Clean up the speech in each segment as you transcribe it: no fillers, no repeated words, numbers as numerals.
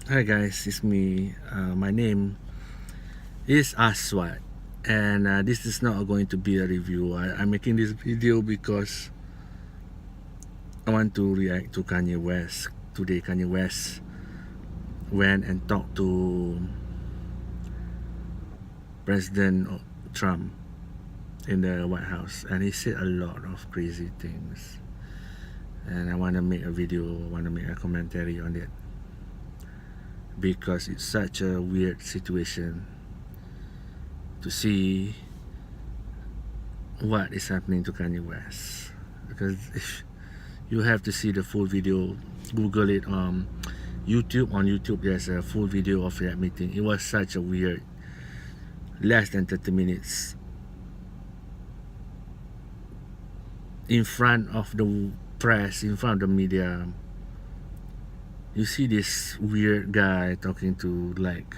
Hi guys, it's me. My name is Aswat, and this is not going to be a review. I'm making this video because I want to react to Kanye West. Today, Kanye West went and talked to President Trump in the White House, and he said a lot of crazy things. And I want to make a video, want to make a commentary on it because it's such a weird situation to see what is happening to Kanye West. Because if you have to see the full video, Google it on YouTube. On YouTube there's a full video of that meeting. It was such a weird, less than 30 minutes in front of the press, in front of the media. You see this weird guy talking to, like,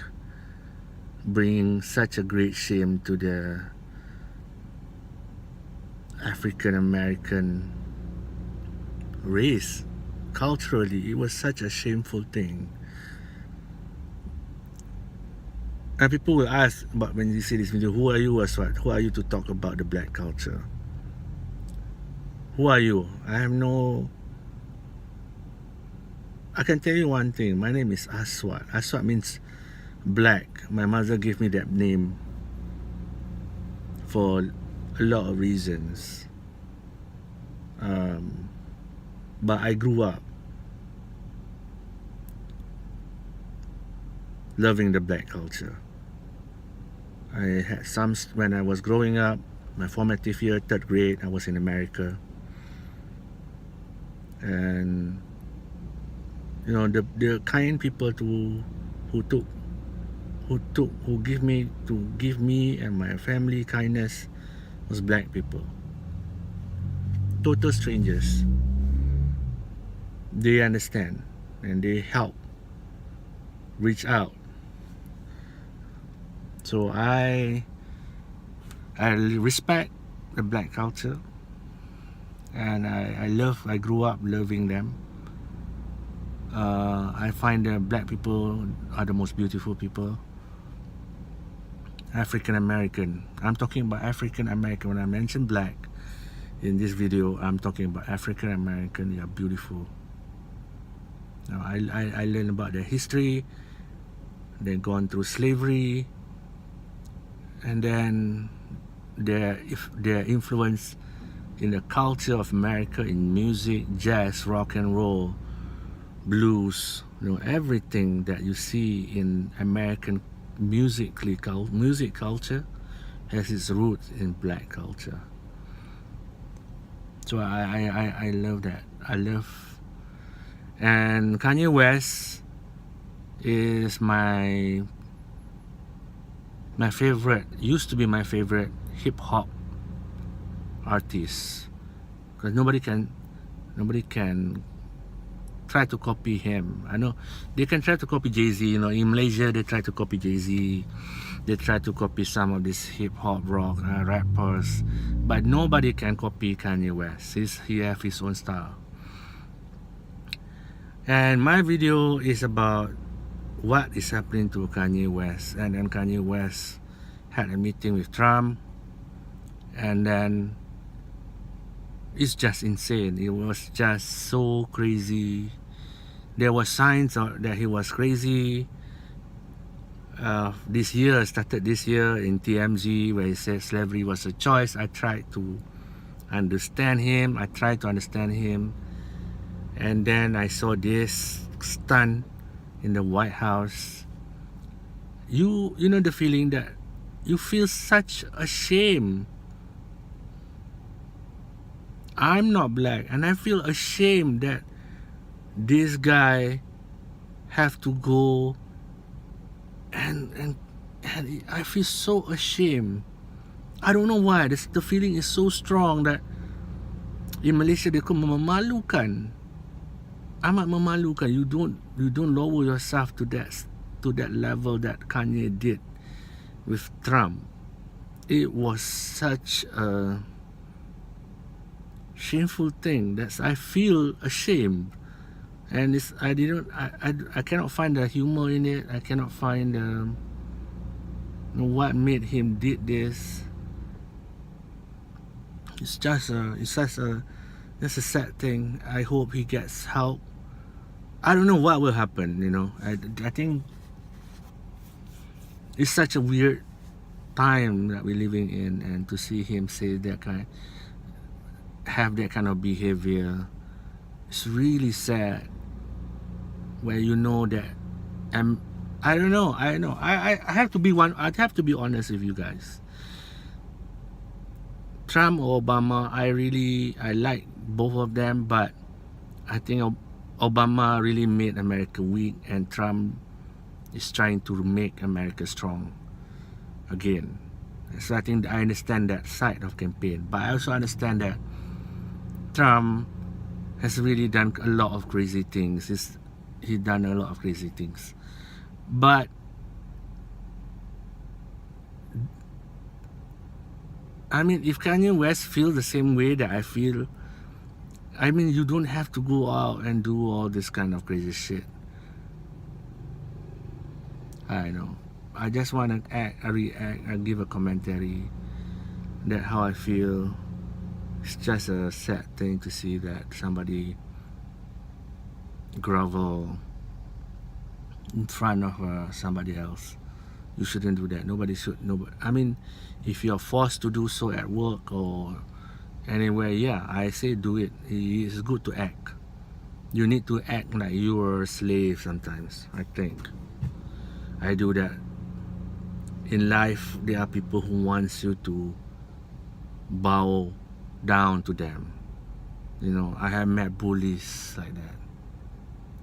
bringing such a great shame to the African American race. Culturally, it was such a shameful thing. And people will ask, but when you see this video, who are you, Aswat? Who are you to talk about the black culture? Who are you? I can tell you one thing. My name is Aswat. Aswat means black. My mother gave me that name for a lot of reasons. But I grew up loving the black culture. I had some, when I was growing up, my formative year, 3rd grade, I was in America. And you know, the kind people who give me and my family kindness was black people. Total strangers. They understand and they help, reach out. So I respect the black culture, and I grew up loving them. I find that black people are the most beautiful people. African American. I'm talking about African American. When I mention black in this video, I'm talking about African American. They are beautiful. Now, I learned about their history. They've gone through slavery, and then their influence in the culture of America, in music, jazz, rock and roll, blues, you know, everything that you see in American music culture has its roots in black culture. So I love that. And Kanye West is my favorite, used to be my favorite hip hop artist, because nobody can try to copy him. I know they can try to copy Jay-Z. You know, in Malaysia they try to copy Jay-Z. They try to copy some of these hip hop rock rappers, but nobody can copy Kanye West. He have his own style. And my video is about what is happening to Kanye West. And then Kanye West had a meeting with Trump, and then it's just insane. It was just so crazy. There were signs that he was crazy. Started this year in TMZ, where he said slavery was a choice. I tried to understand him. And then I saw this stunt in the White House. You know the feeling that you feel such a shame. I'm not black, and I feel ashamed that this guy have to go, and I feel so ashamed. I don't know why. The feeling is so strong that in Malaysia they call memalukan. Amat memalukan. You don't lower yourself to that level that Kanye did with Trump. It was such a shameful thing that I feel ashamed. and it's I cannot find the humor in it. I cannot find what made him did this. It's just a sad thing. I hope he gets help. I don't know what will happen, you know. I think it's such a weird time that we're living in, and to see him say have that kind of behavior, it's really sad. Where you know that, I don't know. I have to be honest with you guys. Trump or Obama, I like both of them, but I think Obama really made America weak, and Trump is trying to make America strong again. So I think I understand that side of campaign, but I also understand that Trump has really done a lot of crazy things. He's done a lot of crazy things, but I mean, if Kanye West feels the same way that I feel, I mean, you don't have to go out and do all this kind of crazy shit. I know. I just want to react, and give a commentary that how I feel. It's just a sad thing to see that somebody grovel in front of somebody else. You shouldn't do that. Nobody should. Nobody. I mean, if you're forced to do so at work or anywhere, yeah, I say do it. It's good to act. You need to act like you're a slave sometimes, I think. I do that. In life, there are people who wants you to bow down to them. You know, I have met bullies like that.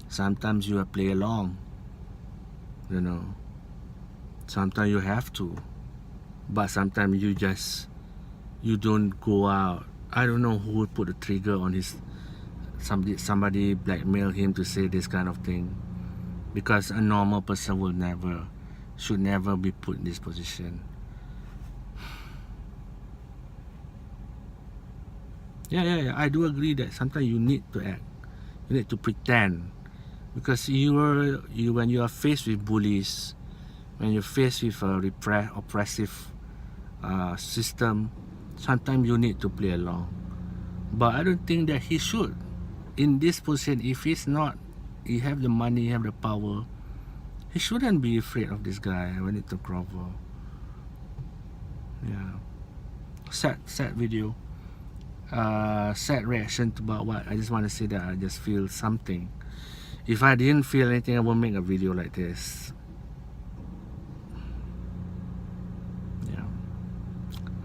Sometimes you play along. You know, sometimes you have to, but sometimes you don't go out. I don't know who would put a trigger on his. Somebody blackmail him to say this kind of thing, because a normal person should never be put in this position. Yeah. I do agree that sometimes you need to act. You need to pretend, because when you are faced with bullies, when you're faced with a oppressive system, sometimes you need to play along. But I don't think that he should. In this position, if he's not, he have the money, he have the power, he shouldn't be afraid of this guy when it to grovel. Yeah. Sad video. Sad reaction about what I just want to say that I just feel something. If I didn't feel anything, I won't make a video like this. Yeah.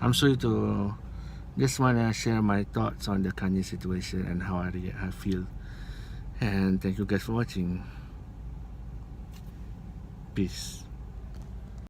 I'm sorry to just want to share my thoughts on the Kanye situation and how I feel. And thank you guys for watching. Peace.